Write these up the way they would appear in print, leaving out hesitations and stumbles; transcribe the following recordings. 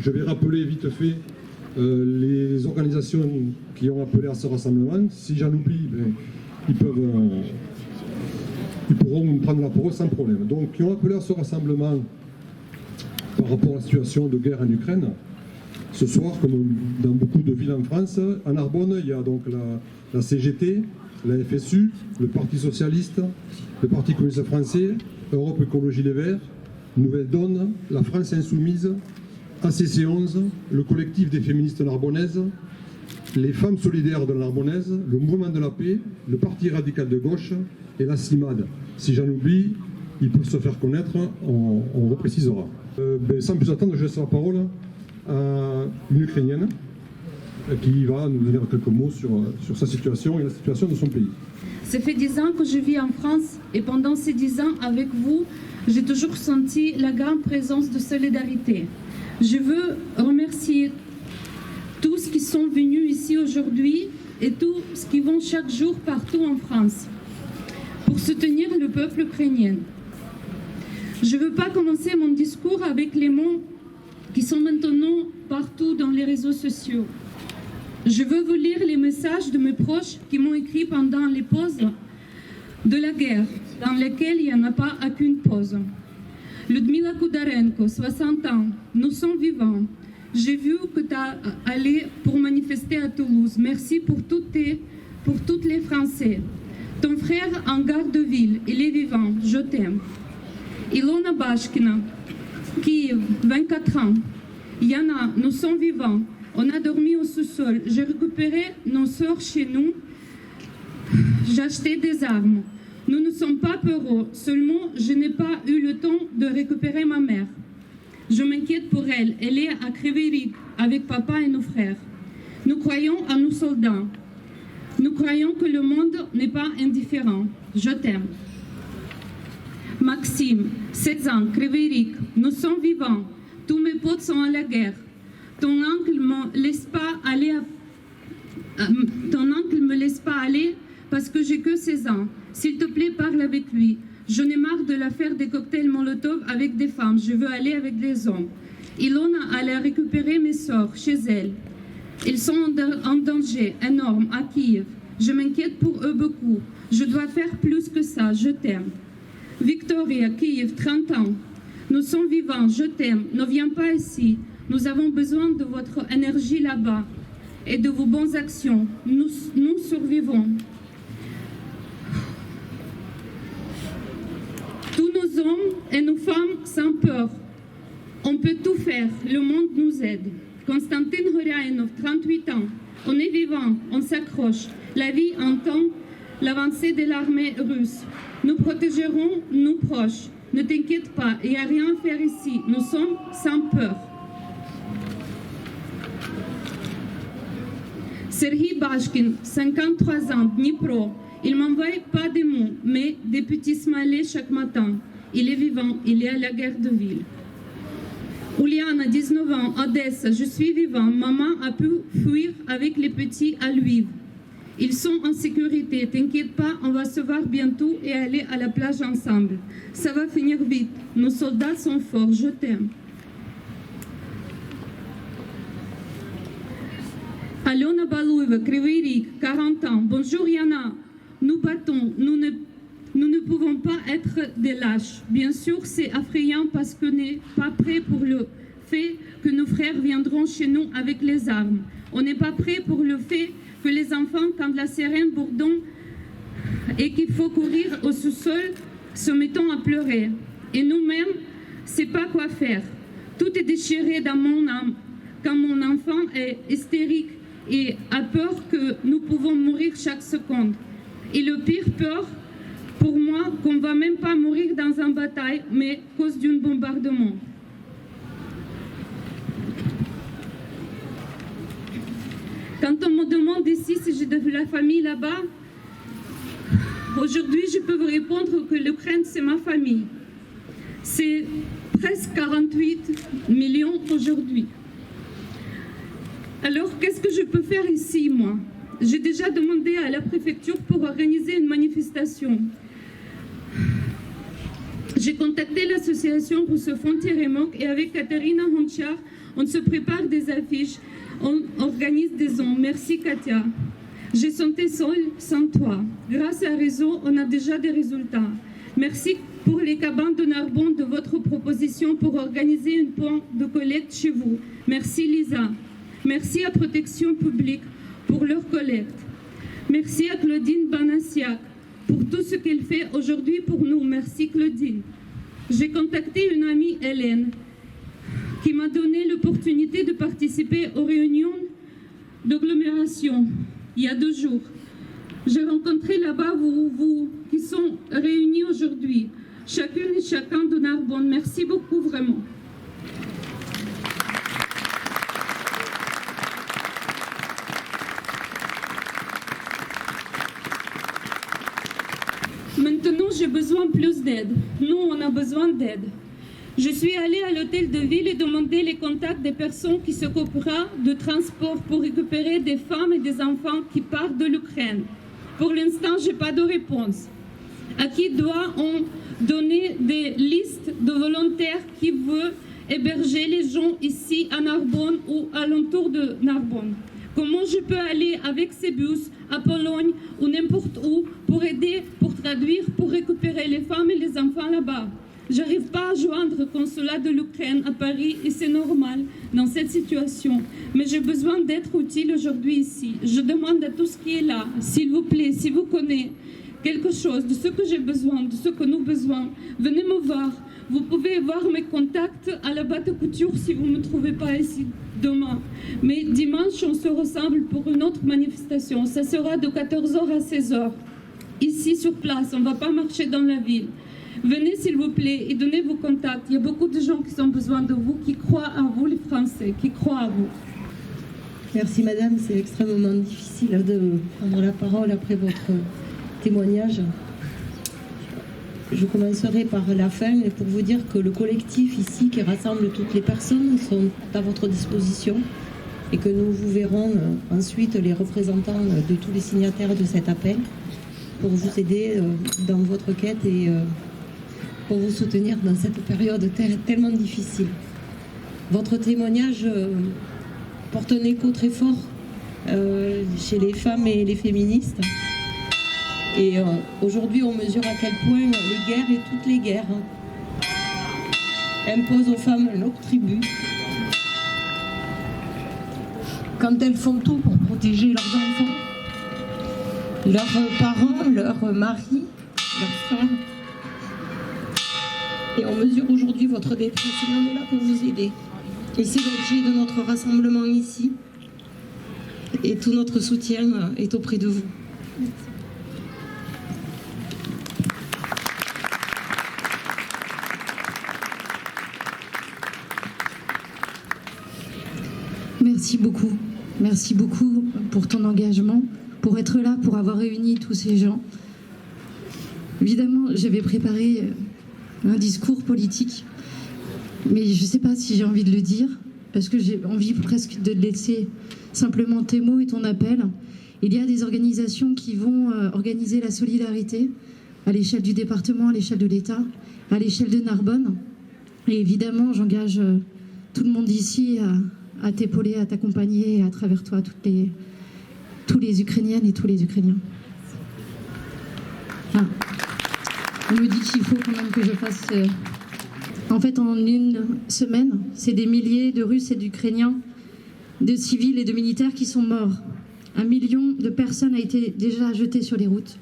Je vais rappeler vite fait les organisations qui ont appelé à ce rassemblement. Si j'en oublie, ils pourront prendre la parole sans problème. Donc, qui ont appelé à ce rassemblement par rapport à la situation de guerre en Ukraine. Ce soir, comme dans beaucoup de villes en France, à Narbonne, il y a donc la CGT, la FSU, le Parti Socialiste, le Parti Communiste Français, Europe Écologie Les Verts, Nouvelle Donne, la France Insoumise, ACC11, le collectif des féministes narbonnaises, les femmes solidaires de la Narbonnaise, le Mouvement de la Paix, le Parti radical de gauche et la CIMAD. Si j'en oublie, ils peuvent se faire connaître, on reprécisera. Sans plus attendre, je laisse la parole à une Ukrainienne qui va nous dire quelques mots sur sa situation et la situation de son pays. Ça fait 10 ans que je vis en France et pendant ces 10 ans avec vous, j'ai toujours senti la grande présence de solidarité. Je veux remercier tous ceux qui sont venus ici aujourd'hui et tous ceux qui vont chaque jour partout en France pour soutenir le peuple ukrainien. Je ne veux pas commencer mon discours avec les mots qui sont maintenant partout dans les réseaux sociaux. Je veux vous lire les messages de mes proches qui m'ont écrit pendant les pauses de la guerre, dans lesquelles il n'y en a pas aucune pause. Людмила Kudarenko, 60 ans, nous sommes vivants. J'ai vu que tu as allé pour manifester à Toulouse. Merci pour toutes les Français. Ton frère en garde de ville, il est vivant, je t'aime. Ilona Bashkina, Kiev, 24 ans. Yana, nous sommes vivants. On a dormi au sous-sol. J'ai récupéré nos sœurs chez nous. J'ai acheté des armes. Nous ne sommes pas peureux. Seulement, je n'ai pas eu le temps de récupérer ma mère. Je m'inquiète pour elle. Elle est à Kryvyi Rih avec papa et nos frères. Nous croyons à nos soldats. Nous croyons que le monde n'est pas indifférent. Je t'aime. Maxime, 16 ans, Kryvyi Rih. Nous sommes vivants. Tous mes potes sont à la guerre. Ton oncle me laisse pas aller parce que j'ai que 16 ans. S'il te plaît, parle avec lui. Je n'ai marre de la faire des cocktails Molotov avec des femmes. Je veux aller avec des hommes. Ilona allait récupérer mes sœurs chez elle. Ils sont en danger énorme à Kiev. Je m'inquiète pour eux beaucoup. Je dois faire plus que ça. Je t'aime. Victoria, Kiev, 30 ans. Nous sommes vivants. Je t'aime. Ne viens pas ici. Nous avons besoin de votre énergie là-bas et de vos bonnes actions. Nous survivons. Tous nos hommes et nos femmes sans peur. On peut tout faire. Le monde nous aide. Konstantin Horyainov, 38 ans. On est vivant. On s'accroche. La vie entend l'avancée de l'armée russe. Nous protégerons nos proches. Ne t'inquiète pas, il n'y a rien à faire ici. Nous sommes sans peur. Serhiy Bashkin, 53 ans, Dnipro. Il ne m'envoie pas des mots, mais des petits smileys chaque matin. Il est vivant, il est à la guerre de ville. Uliana, 19 ans, Odessa. Je suis vivant. Maman a pu fuir avec les petits à Lviv. Ils sont en sécurité. T'inquiète pas, on va se voir bientôt et aller à la plage ensemble. Ça va finir vite. Nos soldats sont forts. Je t'aime. Alona Baloueva, Kryvyi Rih, 40 ans. Bonjour Yana. Nous battons. Nous ne pouvons pas être des lâches. Bien sûr, c'est effrayant parce qu'on n'est pas prêt pour le fait que nos frères viendront chez nous avec les armes. On n'est pas prêt pour le fait que les enfants, quand la sirène bourdonne et qu'il faut courir au sous-sol, se mettent à pleurer. Et nous-mêmes, on ne sait pas quoi faire. Tout est déchiré dans mon âme. Quand mon enfant est hystérique et a peur que nous pouvons mourir chaque seconde. Et le pire peur, pour moi, qu'on ne va même pas mourir dans une bataille, mais à cause d'un bombardement. Quand on me demande ici si j'ai de la famille là-bas, aujourd'hui je peux vous répondre que l'Ukraine c'est ma famille. C'est presque 48 millions aujourd'hui. Alors qu'est-ce que je peux faire ici moi? J'ai déjà demandé à la préfecture pour organiser une manifestation. J'ai contacté l'association Russophonie Teremoc et avec Katerina Honchar, On se prépare des affiches, on organise des ondes. Merci Katia. J'ai senti seule sans toi. Grâce à Réseau, on a déjà des résultats. Merci pour les cabanes de Narbonne de votre proposition pour organiser une point de collecte chez vous. Merci Lisa. Merci à Protection publique pour leur collecte. Merci à Claudine Banassiac pour tout ce qu'elle fait aujourd'hui pour nous. Merci Claudine. J'ai contacté une amie, Hélène, qui m'a donné l'opportunité de participer aux réunions d'agglomération il y a 2 jours. J'ai rencontré là-bas vous qui sont réunis aujourd'hui, chacune et chacun de Narbonne. Merci beaucoup vraiment. Maintenant, j'ai besoin plus d'aide. Nous, on a besoin d'aide. Je suis allée à l'hôtel de ville et demandé les contacts des personnes qui s'occuperont de transport pour récupérer des femmes et des enfants qui partent de l'Ukraine. Pour l'instant, je n'ai pas de réponse. À qui doit-on donner des listes de volontaires qui veulent héberger les gens ici à Narbonne ou alentour de Narbonne? Comment je peux aller avec ces bus à Pologne ou n'importe où pour aider, pour traduire, pour récupérer les femmes et les enfants là-bas? J'arrive pas à joindre le consulat de l'Ukraine à Paris et c'est normal dans cette situation. Mais j'ai besoin d'être utile aujourd'hui ici. Je demande à tous qui est là, s'il vous plaît, si vous connaissez quelque chose de ce que j'ai besoin, de ce que nous avons besoin, venez me voir. Vous pouvez voir mes contacts à la batte couture si vous ne me trouvez pas ici demain. Mais dimanche, on se rassemble pour une autre manifestation. Ça sera de 14h à 16h. Ici sur place, on ne va pas marcher dans la ville. Venez s'il vous plaît et donnez vos contacts. Il y a beaucoup de gens qui ont besoin de vous, qui croient à vous les Français, qui croient à vous. Merci madame, c'est extrêmement difficile de prendre la parole après votre témoignage. Je commencerai par la fin et pour vous dire que le collectif ici qui rassemble toutes les personnes sont à votre disposition et que nous vous verrons ensuite les représentants de tous les signataires de cet appel pour vous aider dans votre quête et pour vous soutenir dans cette période tellement difficile. Votre témoignage porte un écho très fort chez les femmes et les féministes. Et aujourd'hui, on mesure à quel point les guerres et toutes les guerres imposent aux femmes leur tribut. Quand elles font tout pour protéger leurs enfants, leurs parents, leurs maris, leurs frères. Et on mesure aujourd'hui votre détresse et on est là pour vous aider. Et c'est l'objet de notre rassemblement ici. Et tout notre soutien est auprès de vous. Merci beaucoup pour ton engagement, pour être là, pour avoir réuni tous ces gens. Évidemment, j'avais préparé un discours politique, mais je ne sais pas si j'ai envie de le dire, parce que j'ai envie presque de laisser simplement tes mots et ton appel. Il y a des organisations qui vont organiser la solidarité à l'échelle du département, à l'échelle de l'État, à l'échelle de Narbonne. Et évidemment, j'engage tout le monde ici à t'épauler, à t'accompagner, et à travers toi, tous les Ukrainiennes et tous les Ukrainiens. Ah. On me dit qu'il faut quand même que je fasse... En fait, en une semaine, c'est des milliers de Russes et d'Ukrainiens, de civils et de militaires qui sont morts. 1 million de personnes a été déjà jetées sur les routes.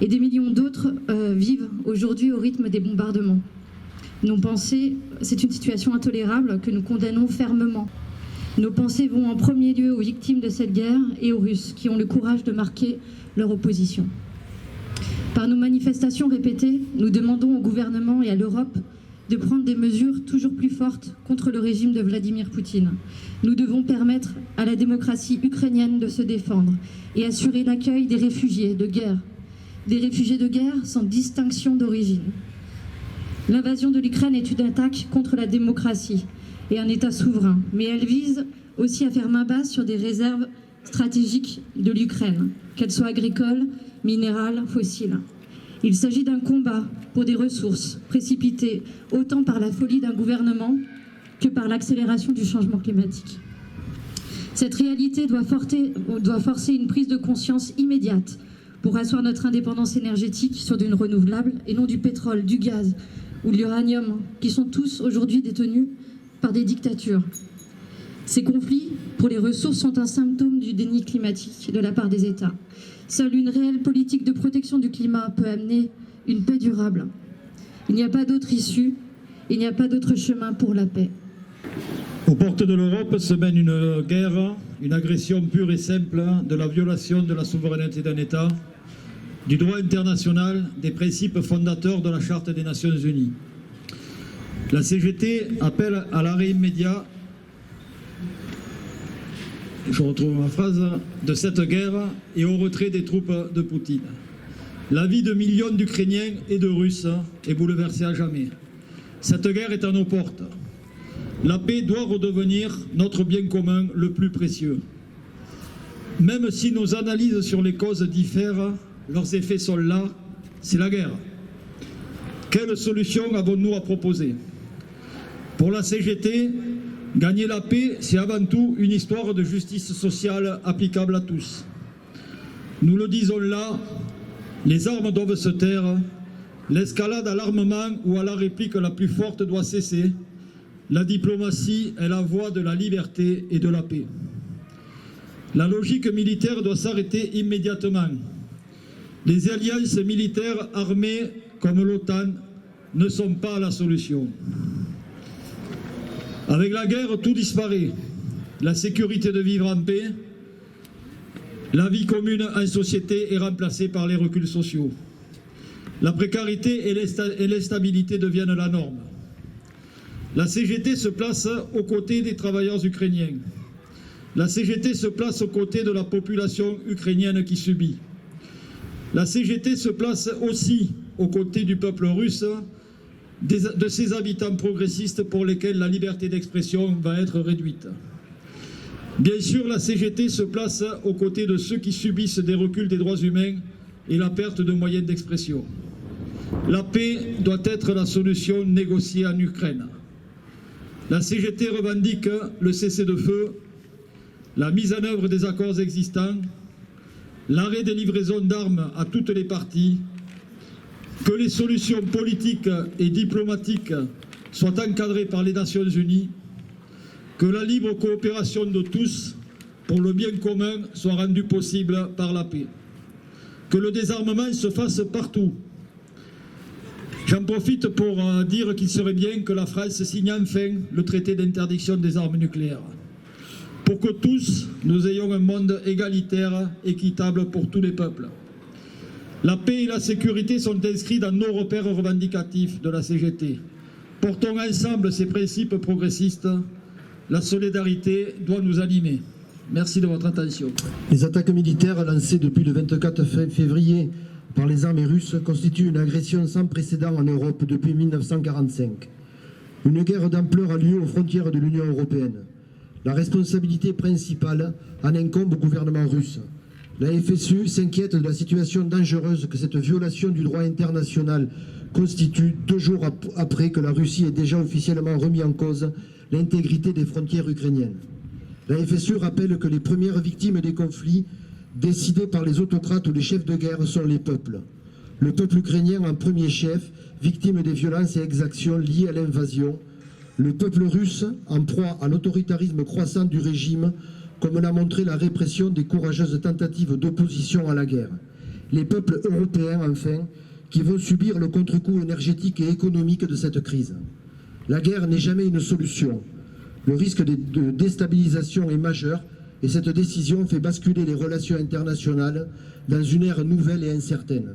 Et des millions d'autres vivent aujourd'hui au rythme des bombardements. Nos pensées, c'est une situation intolérable que nous condamnons fermement. Nos pensées vont en premier lieu aux victimes de cette guerre et aux Russes qui ont le courage de marquer leur opposition. Par nos manifestations répétées, nous demandons au gouvernement et à l'Europe de prendre des mesures toujours plus fortes contre le régime de Vladimir Poutine. Nous devons permettre à la démocratie ukrainienne de se défendre et assurer l'accueil des réfugiés de guerre. Des réfugiés de guerre sans distinction d'origine. L'invasion de l'Ukraine est une attaque contre la démocratie et un État souverain, mais elle vise aussi à faire main basse sur des réserves stratégiques de l'Ukraine, qu'elles soient agricoles, minérales, fossiles. Il s'agit d'un combat pour des ressources précipitées autant par la folie d'un gouvernement que par l'accélération du changement climatique. Cette réalité doit forcer une prise de conscience immédiate pour asseoir notre indépendance énergétique sur d'une renouvelable et non du pétrole, du gaz ou de l'uranium, qui sont tous aujourd'hui détenus par des dictatures. Ces conflits pour les ressources sont un symptôme du déni climatique de la part des États. Seule une réelle politique de protection du climat peut amener une paix durable. Il n'y a pas d'autre issue, il n'y a pas d'autre chemin pour la paix. Aux portes de l'Europe se mène une guerre, une agression pure et simple de la violation de la souveraineté d'un État, du droit international, des principes fondateurs de la Charte des Nations Unies. La CGT appelle à l'arrêt immédiat, je retrouve ma phrase, de cette guerre et au retrait des troupes de Poutine. La vie de millions d'Ukrainiens et de Russes est bouleversée à jamais. Cette guerre est à nos portes. La paix doit redevenir notre bien commun le plus précieux. Même si nos analyses sur les causes diffèrent, leurs effets sont là, c'est la guerre. Quelle solution avons-nous à proposer? Pour la CGT, gagner la paix, c'est avant tout une histoire de justice sociale applicable à tous. Nous le disons là, les armes doivent se taire, l'escalade à l'armement ou à la réplique la plus forte doit cesser. La diplomatie est la voie de la liberté et de la paix. La logique militaire doit s'arrêter immédiatement. Les alliances militaires armées comme l'OTAN ne sont pas la solution. Avec la guerre, tout disparaît. La sécurité de vivre en paix, la vie commune en société est remplacée par les reculs sociaux. La précarité et l'instabilité deviennent la norme. La CGT se place aux côtés des travailleurs ukrainiens. La CGT se place aux côtés de la population ukrainienne qui subit. La CGT se place aussi aux côtés du peuple russe, de ses habitants progressistes pour lesquels la liberté d'expression va être réduite. Bien sûr, la CGT se place aux côtés de ceux qui subissent des reculs des droits humains et la perte de moyens d'expression. La paix doit être la solution négociée en Ukraine. La CGT revendique le cessez-le-feu, la mise en œuvre des accords existants, l'arrêt des livraisons d'armes à toutes les parties, que les solutions politiques et diplomatiques soient encadrées par les Nations Unies, que la libre coopération de tous pour le bien commun soit rendue possible par la paix, que le désarmement se fasse partout. J'en profite pour dire qu'il serait bien que la France signe enfin le traité d'interdiction des armes nucléaires, pour que tous nous ayons un monde égalitaire, équitable pour tous les peuples. La paix et la sécurité sont inscrits dans nos repères revendicatifs de la CGT. Portons ensemble ces principes progressistes. La solidarité doit nous animer. Merci de votre attention. Les attaques militaires lancées depuis le 24 février par les armées russes constituent une agression sans précédent en Europe depuis 1945. Une guerre d'ampleur a lieu aux frontières de l'Union européenne. La responsabilité principale en incombe au gouvernement russe. La FSU s'inquiète de la situation dangereuse que cette violation du droit international constitue 2 jours après que la Russie ait déjà officiellement remis en cause l'intégrité des frontières ukrainiennes. La FSU rappelle que les premières victimes des conflits décidés par les autocrates ou les chefs de guerre sont les peuples. Le peuple ukrainien en premier chef, victime des violences et exactions liées à l'invasion. Le peuple russe en proie à l'autoritarisme croissant du régime, comme l'a montré la répression des courageuses tentatives d'opposition à la guerre. Les peuples européens, enfin, qui vont subir le contre-coup énergétique et économique de cette crise. La guerre n'est jamais une solution. Le risque de déstabilisation est majeur et cette décision fait basculer les relations internationales dans une ère nouvelle et incertaine.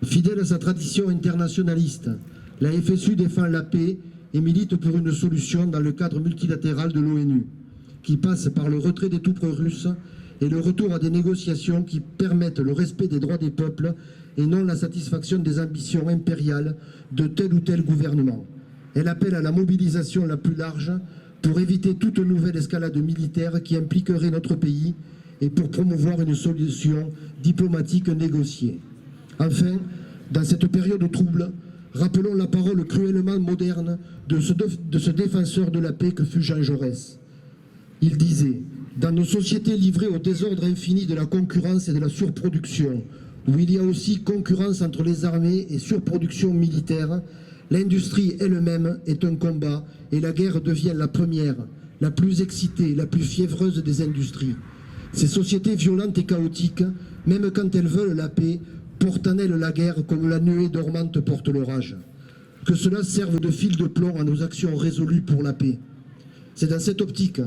Fidèle à sa tradition internationaliste, la FSU défend la paix et milite pour une solution dans le cadre multilatéral de l'ONU, qui passe par le retrait des troupes russes et le retour à des négociations qui permettent le respect des droits des peuples et non la satisfaction des ambitions impériales de tel ou tel gouvernement. Elle appelle à la mobilisation la plus large pour éviter toute nouvelle escalade militaire qui impliquerait notre pays et pour promouvoir une solution diplomatique négociée. Enfin, dans cette période trouble, Rappelons la parole cruellement moderne de ce défenseur de la paix que fut Jean Jaurès. Il disait « Dans nos sociétés livrées au désordre infini de la concurrence et de la surproduction, où il y a aussi concurrence entre les armées et surproduction militaire, l'industrie elle-même est un combat et la guerre devient la première, la plus excitée, la plus fiévreuse des industries. Ces sociétés violentes et chaotiques, même quand elles veulent la paix, portent en elles la guerre comme la nuée dormante porte l'orage. Que cela serve de fil de plomb à nos actions résolues pour la paix. C'est dans cette optique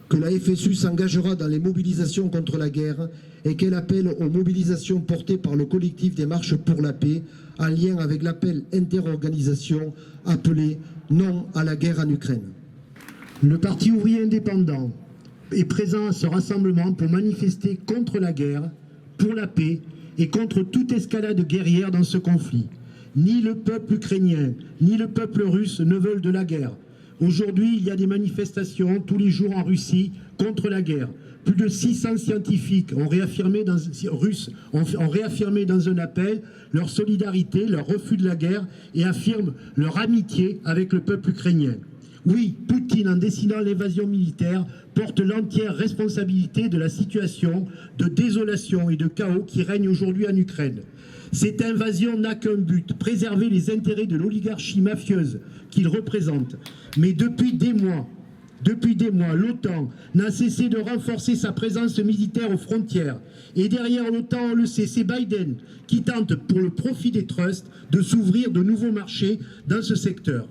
que la FSU s'engagera dans les mobilisations contre la guerre et qu'elle appelle aux mobilisations portées par le collectif des marches pour la paix en lien avec l'appel interorganisation appelé « Non à la guerre en Ukraine ». Le Parti ouvrier indépendant est présent à ce rassemblement pour manifester contre la guerre, pour la paix et contre toute escalade guerrière dans ce conflit. Ni le peuple ukrainien, ni le peuple russe ne veulent de la guerre. Aujourd'hui, il y a des manifestations tous les jours en Russie contre la guerre. Plus de 600 scientifiques russes ont réaffirmé dans un appel leur solidarité, leur refus de la guerre et affirment leur amitié avec le peuple ukrainien. Oui, Poutine, en décidant l'invasion militaire, porte l'entière responsabilité de la situation de désolation et de chaos qui règne aujourd'hui en Ukraine. Cette invasion n'a qu'un but, préserver les intérêts de l'oligarchie mafieuse qu'il représente. Mais depuis des mois, l'OTAN n'a cessé de renforcer sa présence militaire aux frontières. Et derrière l'OTAN, on le sait, c'est Biden qui tente, pour le profit des trusts, de s'ouvrir de nouveaux marchés dans ce secteur.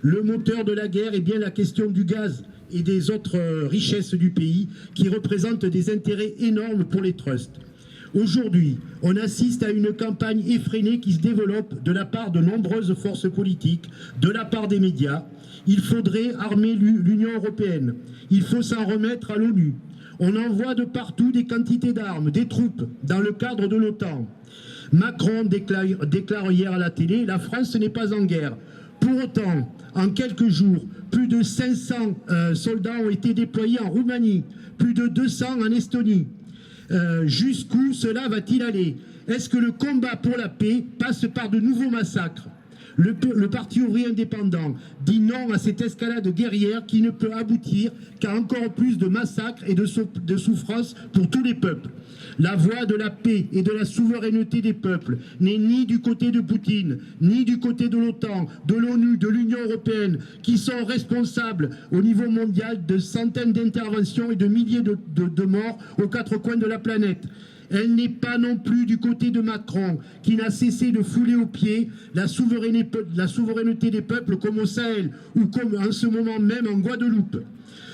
Le moteur de la guerre est bien la question du gaz et des autres richesses du pays qui représentent des intérêts énormes pour les trusts. Aujourd'hui, on assiste à une campagne effrénée qui se développe de la part de nombreuses forces politiques, de la part des médias. Il faudrait armer l'Union européenne. Il faut s'en remettre à l'ONU. On envoie de partout des quantités d'armes, des troupes, dans le cadre de l'OTAN. Macron déclare hier à la télé « La France n'est pas en guerre ». Pour autant, en quelques jours, plus de 500 soldats ont été déployés en Roumanie, plus de 200 en Estonie. Jusqu'où cela va-t-il aller? Est-ce que le combat pour la paix passe par de nouveaux massacres? Le Parti ouvrier indépendant dit non à cette escalade guerrière qui ne peut aboutir qu'à encore plus de massacres et de souffrances pour tous les peuples. La voie de la paix et de la souveraineté des peuples n'est ni du côté de Poutine, ni du côté de l'OTAN, de l'ONU, de l'Union européenne, qui sont responsables au niveau mondial de centaines d'interventions et de milliers de morts aux quatre coins de la planète. Elle n'est pas non plus du côté de Macron, qui n'a cessé de fouler aux pieds la souveraineté des peuples comme au Sahel ou comme en ce moment même en Guadeloupe.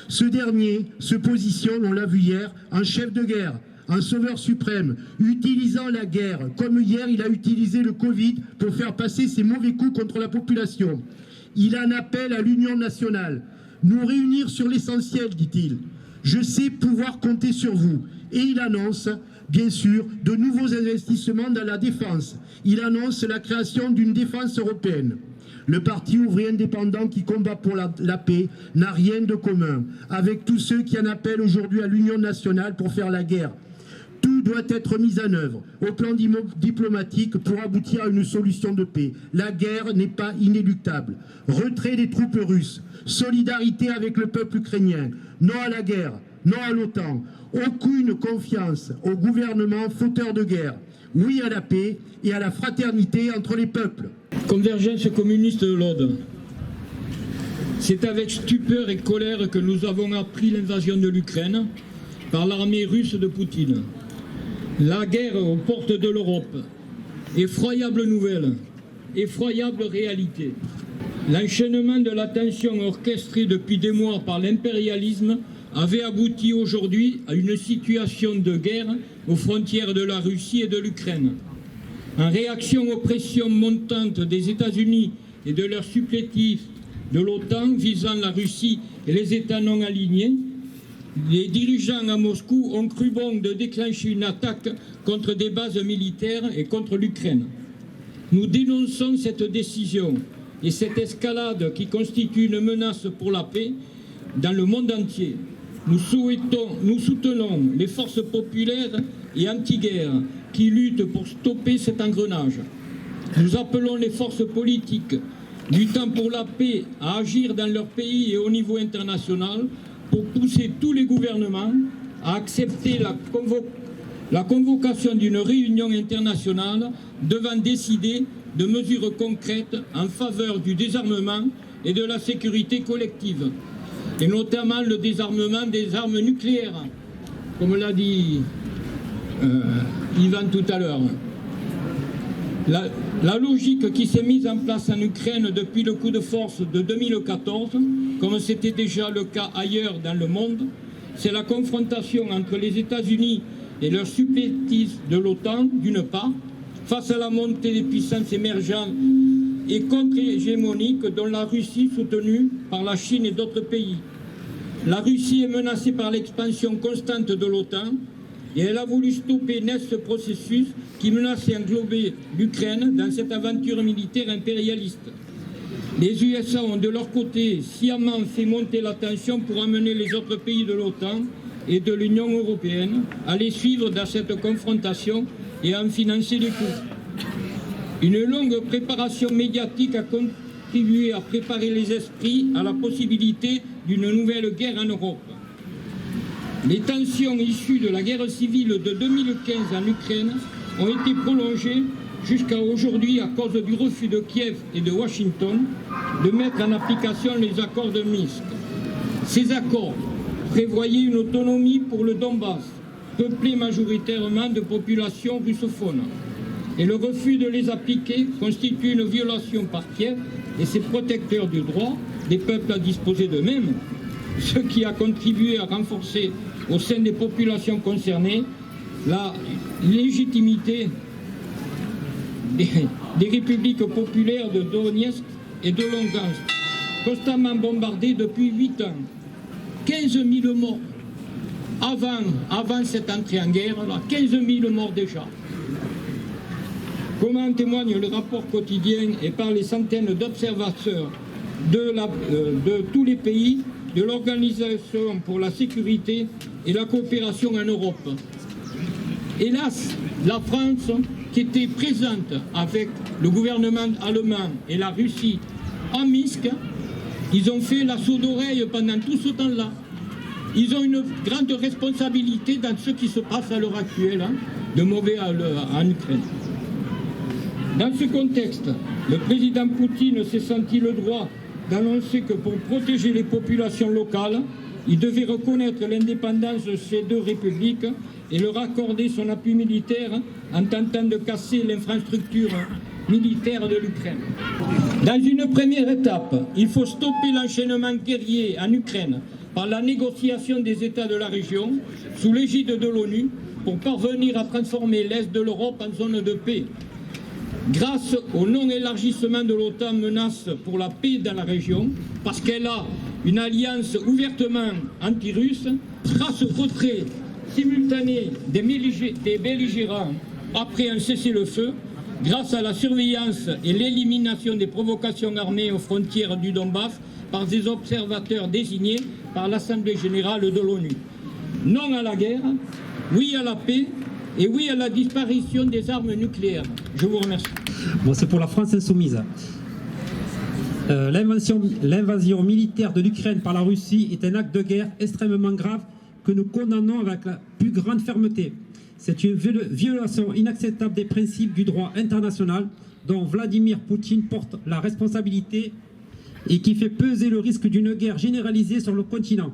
Ce dernier se positionne, on l'a vu hier, en chef de guerre, en sauveur suprême, utilisant la guerre, comme hier il a utilisé le Covid pour faire passer ses mauvais coups contre la population. Il en appelle à l'Union nationale. Nous réunir sur l'essentiel, dit-il. Je sais pouvoir compter sur vous. Et il annonce, bien sûr, de nouveaux investissements dans la défense. Il annonce la création d'une défense européenne. Le Parti ouvrier indépendant qui combat pour la paix n'a rien de commun avec tous ceux qui en appellent aujourd'hui à l'Union nationale pour faire la guerre. Tout doit être mis en œuvre au plan diplomatique pour aboutir à une solution de paix. La guerre n'est pas inéluctable. Retrait des troupes russes, solidarité avec le peuple ukrainien, non à la guerre, non à l'OTAN, aucune confiance au gouvernement fauteur de guerre. Oui à la paix et à la fraternité entre les peuples. Convergence communiste de l'Aude. C'est avec stupeur et colère que nous avons appris l'invasion de l'Ukraine par l'armée russe de Poutine. La guerre aux portes de l'Europe. Effroyable nouvelle, effroyable réalité. L'enchaînement de la tension orchestrée depuis des mois par l'impérialisme avait abouti aujourd'hui à une situation de guerre aux frontières de la Russie et de l'Ukraine. En réaction aux pressions montantes des États-Unis et de leurs supplétifs de l'OTAN visant la Russie et les États non alignés, les dirigeants à Moscou ont cru bon de déclencher une attaque contre des bases militaires et contre l'Ukraine. Nous dénonçons cette décision et cette escalade qui constitue une menace pour la paix dans le monde entier. Nous soutenons les forces populaires et anti-guerre qui luttent pour stopper cet engrenage. Nous appelons les forces politiques luttant pour la paix à agir dans leur pays et au niveau international pour pousser tous les gouvernements à accepter la convocation d'une réunion internationale devant décider de mesures concrètes en faveur du désarmement et de la sécurité collective, et notamment le désarmement des armes nucléaires, comme l'a dit Ivan tout à l'heure. La logique qui s'est mise en place en Ukraine depuis le coup de force de 2014, comme c'était déjà le cas ailleurs dans le monde, c'est la confrontation entre les États-Unis et leurs supplétifs de l'OTAN, d'une part, face à la montée des puissances émergentes et contre-hégémoniques dont la Russie soutenue par la Chine et d'autres pays. La Russie est menacée par l'expansion constante de l'OTAN et elle a voulu stopper net ce processus qui menaçait d'englober l'Ukraine dans cette aventure militaire impérialiste. Les USA ont de leur côté sciemment fait monter la tension pour amener les autres pays de l'OTAN et de l'Union européenne à les suivre dans cette confrontation et à en financer les coûts. Une longue préparation médiatique a contribué à préparer les esprits à la possibilité d'une nouvelle guerre en Europe. Les tensions issues de la guerre civile de 2015 en Ukraine ont été prolongées jusqu'à aujourd'hui à cause du refus de Kiev et de Washington de mettre en application les accords de Minsk. Ces accords prévoyaient une autonomie pour le Donbass, peuplé majoritairement de populations russophones. Et le refus de les appliquer constitue une violation par Kiev et ses protecteurs du droit des peuples à disposer d'eux-mêmes, ce qui a contribué à renforcer au sein des populations concernées la légitimité des républiques populaires de Donetsk et de Lugansk, constamment bombardées depuis 8 ans. 15 000 morts avant cette entrée en guerre, là, 15 000 morts déjà. Comme en témoigne le rapport quotidien et par les centaines d'observateurs de tous les pays de l'Organisation pour la sécurité et la coopération en Europe. Hélas, la France, qui était présente avec le gouvernement allemand et la Russie en Minsk, ils ont fait la sourde oreille pendant tout ce temps-là. Ils ont une grande responsabilité dans ce qui se passe à l'heure actuelle, de mauvais en Ukraine. Dans ce contexte, le président Poutine s'est senti le droit d'annoncer que pour protéger les populations locales, il devait reconnaître l'indépendance de ces deux républiques et leur accorder son appui militaire en tentant de casser l'infrastructure militaire de l'Ukraine. Dans une première étape, il faut stopper l'enchaînement guerrier en Ukraine par la négociation des États de la région sous l'égide de l'ONU pour parvenir à transformer l'Est de l'Europe en zone de paix. Grâce au non-élargissement de l'OTAN menace pour la paix dans la région, parce qu'elle a une alliance ouvertement anti-russe, grâce au retrait simultané des belligérants après un cessez-le-feu, grâce à la surveillance et l'élimination des provocations armées aux frontières du Donbass par des observateurs désignés par l'Assemblée générale de l'ONU. Non à la guerre, oui à la paix et oui à la disparition des armes nucléaires. Je vous remercie. Bon, c'est pour la France insoumise. L'invasion militaire de l'Ukraine par la Russie est un acte de guerre extrêmement grave que nous condamnons avec la plus grande fermeté. C'est une violation inacceptable des principes du droit international dont Vladimir Poutine porte la responsabilité et qui fait peser le risque d'une guerre généralisée sur le continent.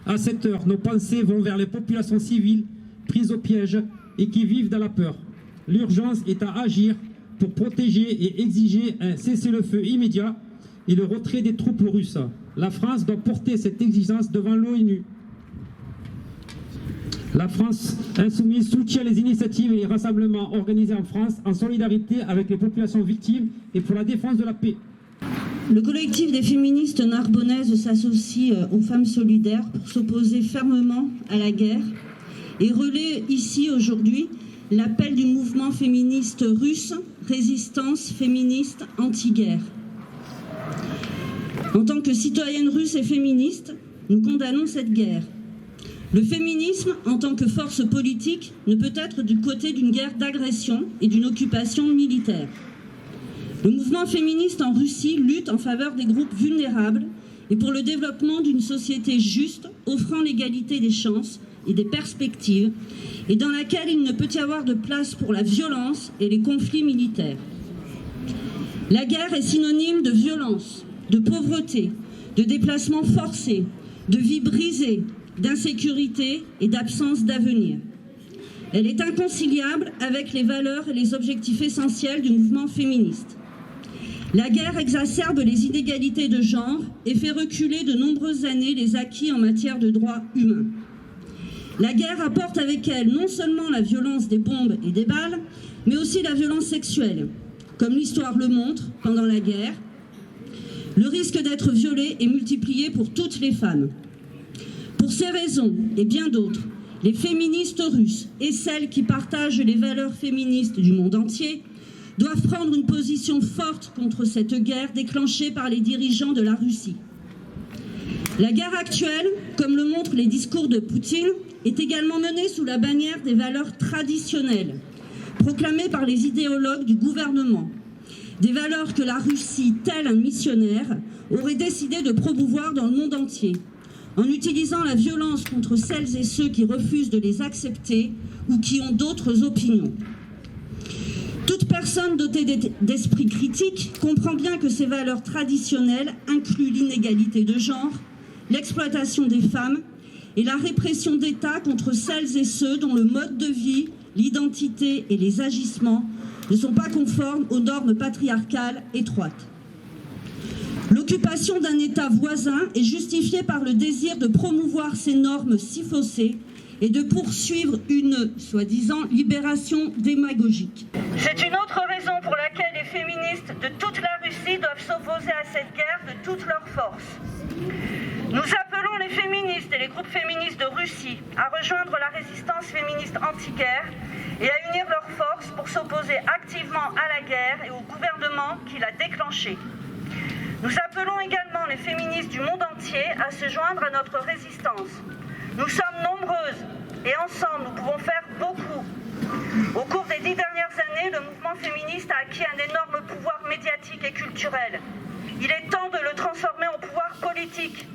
À cette heure, nos pensées vont vers les populations civiles prises au piège et qui vivent dans la peur. L'urgence est à agir pour protéger et exiger un cessez-le-feu immédiat et le retrait des troupes russes. La France doit porter cette exigence devant l'ONU. La France insoumise soutient les initiatives et les rassemblements organisés en France en solidarité avec les populations victimes et pour la défense de la paix. Le collectif des féministes narbonnaises s'associe aux femmes solidaires pour s'opposer fermement à la guerre et relaie ici aujourd'hui l'appel du mouvement féministe russe Résistance féministe anti-guerre. En tant que citoyenne russe et féministe, nous condamnons cette guerre. Le féminisme, en tant que force politique, ne peut être du côté d'une guerre d'agression et d'une occupation militaire. Le mouvement féministe en Russie lutte en faveur des groupes vulnérables et pour le développement d'une société juste, offrant l'égalité des chances et des perspectives, et dans laquelle il ne peut y avoir de place pour la violence et les conflits militaires. La guerre est synonyme de violence, de pauvreté, de déplacements forcés, de vies brisées, d'insécurité et d'absence d'avenir. Elle est inconciliable avec les valeurs et les objectifs essentiels du mouvement féministe. La guerre exacerbe les inégalités de genre et fait reculer de nombreuses années les acquis en matière de droits humains. La guerre apporte avec elle non seulement la violence des bombes et des balles, mais aussi la violence sexuelle. Comme l'histoire le montre, pendant la guerre, le risque d'être violée est multiplié pour toutes les femmes. Pour ces raisons et bien d'autres, les féministes russes et celles qui partagent les valeurs féministes du monde entier doivent prendre une position forte contre cette guerre déclenchée par les dirigeants de la Russie. La guerre actuelle, comme le montrent les discours de Poutine, est également menée sous la bannière des valeurs traditionnelles, proclamées par les idéologues du gouvernement. Des valeurs que la Russie, tel un missionnaire, aurait décidé de promouvoir dans le monde entier, en utilisant la violence contre celles et ceux qui refusent de les accepter ou qui ont d'autres opinions. Toute personne dotée d'esprit critique comprend bien que ces valeurs traditionnelles incluent l'inégalité de genre, l'exploitation des femmes et la répression d'État contre celles et ceux dont le mode de vie, l'identité et les agissements ne sont pas conformes aux normes patriarcales étroites. L'occupation d'un État voisin est justifiée par le désir de promouvoir ces normes si faussées et de poursuivre une, soi-disant, libération démagogique. C'est une autre raison pour laquelle les féministes de toute la Russie doivent s'opposer à cette guerre de toute leur force. Nous appelons les féministes et les groupes féministes de Russie à rejoindre la résistance féministe anti-guerre et à unir leurs forces pour s'opposer activement à la guerre et au gouvernement qui l'a déclenchée. Nous appelons également les féministes du monde entier à se joindre à notre résistance. Nous sommes nombreuses et ensemble nous pouvons faire beaucoup. Au cours des 10 dernières années, le mouvement féministe a acquis un énorme pouvoir médiatique et culturel. Il est temps de le transformer en pouvoir politique.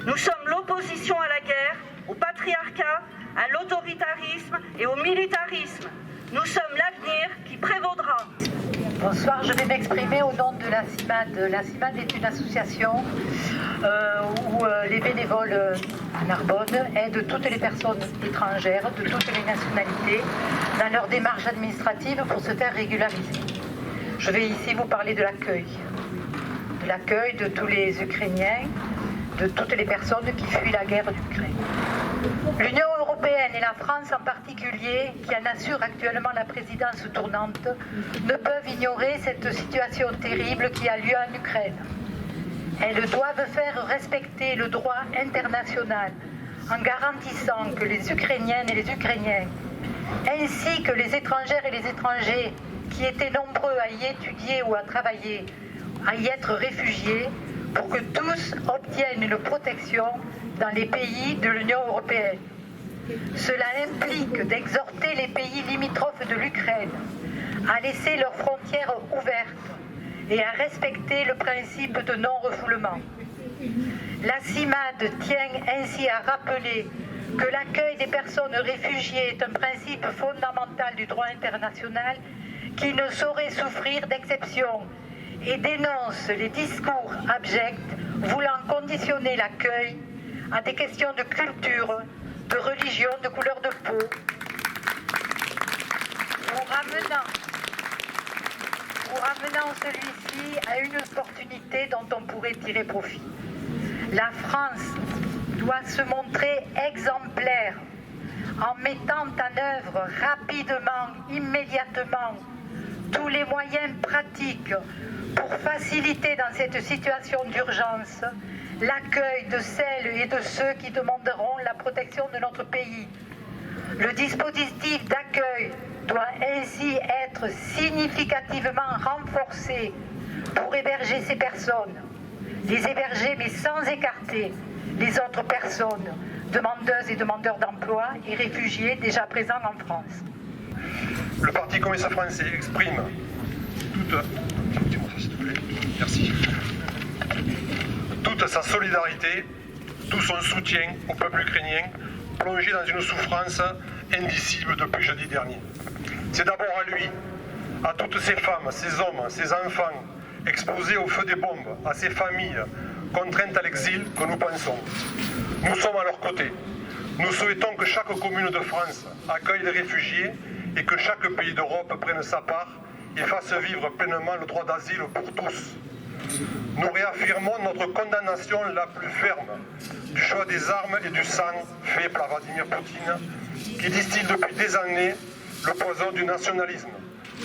Nous sommes l'opposition à la guerre, au patriarcat, à l'autoritarisme et au militarisme. Nous sommes l'avenir qui prévaudra. Bonsoir, je vais m'exprimer au nom de la CIMAD. La CIMAD est une association où les bénévoles à Narbonne aident toutes les personnes étrangères de toutes les nationalités dans leur démarche administrative pour se faire régulariser. Je vais ici vous parler de l'accueil de tous les Ukrainiens, de toutes les personnes qui fuient la guerre d'Ukraine. L'Union européenne et la France en particulier, qui en assurent actuellement la présidence tournante, ne peuvent ignorer cette situation terrible qui a lieu en Ukraine. Elles doivent faire respecter le droit international en garantissant que les Ukrainiennes et les Ukrainiens, ainsi que les étrangères et les étrangers qui étaient nombreux à y étudier ou à travailler, à y être réfugiés, pour que tous obtiennent une protection dans les pays de l'Union européenne. Cela implique d'exhorter les pays limitrophes de l'Ukraine à laisser leurs frontières ouvertes et à respecter le principe de non-refoulement. La CIMAD tient ainsi à rappeler que l'accueil des personnes réfugiées est un principe fondamental du droit international qui ne saurait souffrir d'exception et dénonce les discours abjects voulant conditionner l'accueil à des questions de culture, de religion, de couleur de peau, ou ramenant celui-ci à une opportunité dont on pourrait tirer profit. La France doit se montrer exemplaire en mettant en œuvre rapidement, immédiatement, tous les moyens pratiques pour faciliter dans cette situation d'urgence l'accueil de celles et de ceux qui demanderont la protection de notre pays. Le dispositif d'accueil doit ainsi être significativement renforcé pour héberger ces personnes, les héberger mais sans écarter les autres personnes, demandeuses et demandeurs d'emploi et réfugiés déjà présents en France. Le Parti communiste français exprime toute s'il te plaît. Merci. Toute sa solidarité, tout son soutien au peuple ukrainien, plongé dans une souffrance indicible depuis jeudi dernier. C'est d'abord à lui, à toutes ces femmes, ces hommes, ces enfants exposés au feu des bombes, à ces familles contraintes à l'exil que nous pensons. Nous sommes à leur côté. Nous souhaitons que chaque commune de France accueille les réfugiés et que chaque pays d'Europe prenne sa part et fasse vivre pleinement le droit d'asile pour tous. Nous réaffirmons notre condamnation la plus ferme du choix des armes et du sang fait par Vladimir Poutine, qui distille depuis des années le poison du nationalisme,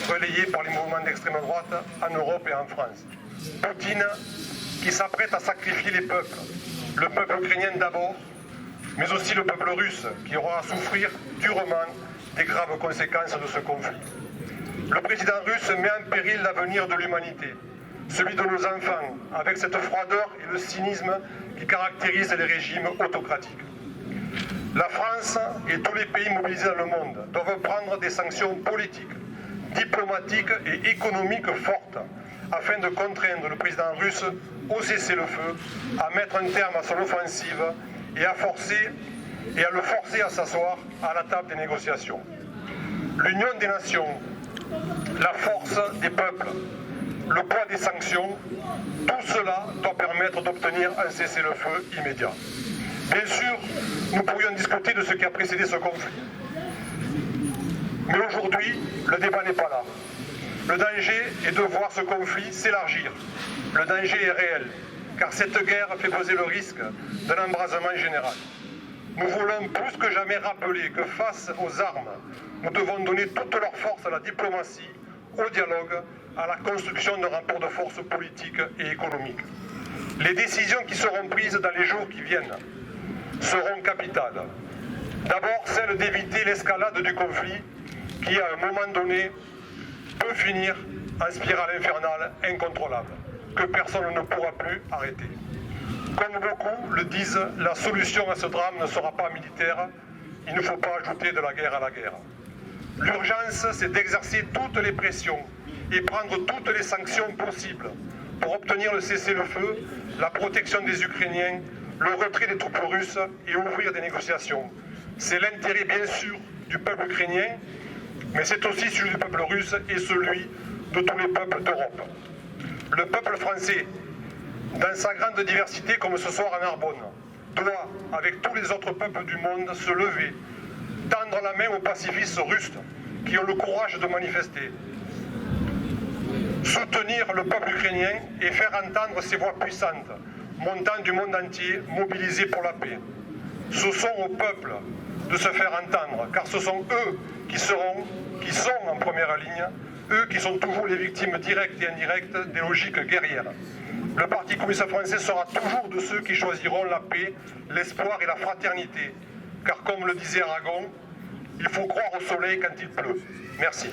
relayé par les mouvements d'extrême droite en Europe et en France. Poutine qui s'apprête à sacrifier les peuples, le peuple ukrainien d'abord, mais aussi le peuple russe, qui aura à souffrir durement des graves conséquences de ce conflit. Le président russe met en péril l'avenir de l'humanité, celui de nos enfants, avec cette froideur et le cynisme qui caractérisent les régimes autocratiques. La France et tous les pays mobilisés dans le monde doivent prendre des sanctions politiques, diplomatiques et économiques fortes afin de contraindre le président russe au cessez-le-feu, à mettre un terme à son offensive et à le forcer à s'asseoir à la table des négociations. L'union des nations, la force des peuples, le poids des sanctions, tout cela doit permettre d'obtenir un cessez-le-feu immédiat. Bien sûr, nous pourrions discuter de ce qui a précédé ce conflit. Mais aujourd'hui, le débat n'est pas là. Le danger est de voir ce conflit s'élargir. Le danger est réel, car cette guerre fait peser le risque d'un embrasement général. Nous voulons plus que jamais rappeler que face aux armes, nous devons donner toute leur force à la diplomatie, au dialogue, à la construction d'un rapport de force politique et économique. Les décisions qui seront prises dans les jours qui viennent seront capitales. D'abord, celle d'éviter l'escalade du conflit qui, à un moment donné, peut finir en spirale infernale incontrôlable, que personne ne pourra plus arrêter. Comme beaucoup le disent, la solution à ce drame ne sera pas militaire, il ne faut pas ajouter de la guerre à la guerre. L'urgence, c'est d'exercer toutes les pressions et prendre toutes les sanctions possibles pour obtenir le cessez-le-feu, la protection des Ukrainiens, le retrait des troupes russes et ouvrir des négociations. C'est l'intérêt bien sûr du peuple ukrainien, mais c'est aussi celui du peuple russe et celui de tous les peuples d'Europe. Le peuple français, dans sa grande diversité comme ce soir à Narbonne, doit, avec tous les autres peuples du monde, se lever, tendre la main aux pacifistes russes qui ont le courage de manifester, soutenir le peuple ukrainien et faire entendre ses voix puissantes, montant du monde entier, mobilisés pour la paix. Ce sont au peuple de se faire entendre, car ce sont eux qui sont en première ligne, eux qui sont toujours les victimes directes et indirectes des logiques guerrières. Le Parti communiste français sera toujours de ceux qui choisiront la paix, l'espoir et la fraternité, car comme le disait Aragon, il faut croire au soleil quand il pleut. Merci.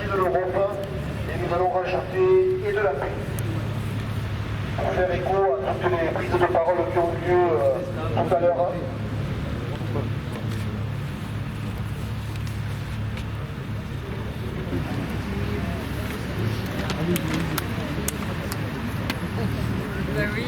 De l'Europe, et nous allons rajouter et de la paix. Pour faire écho à toutes les prises de parole qui ont eu lieu tout à l'heure. Oui,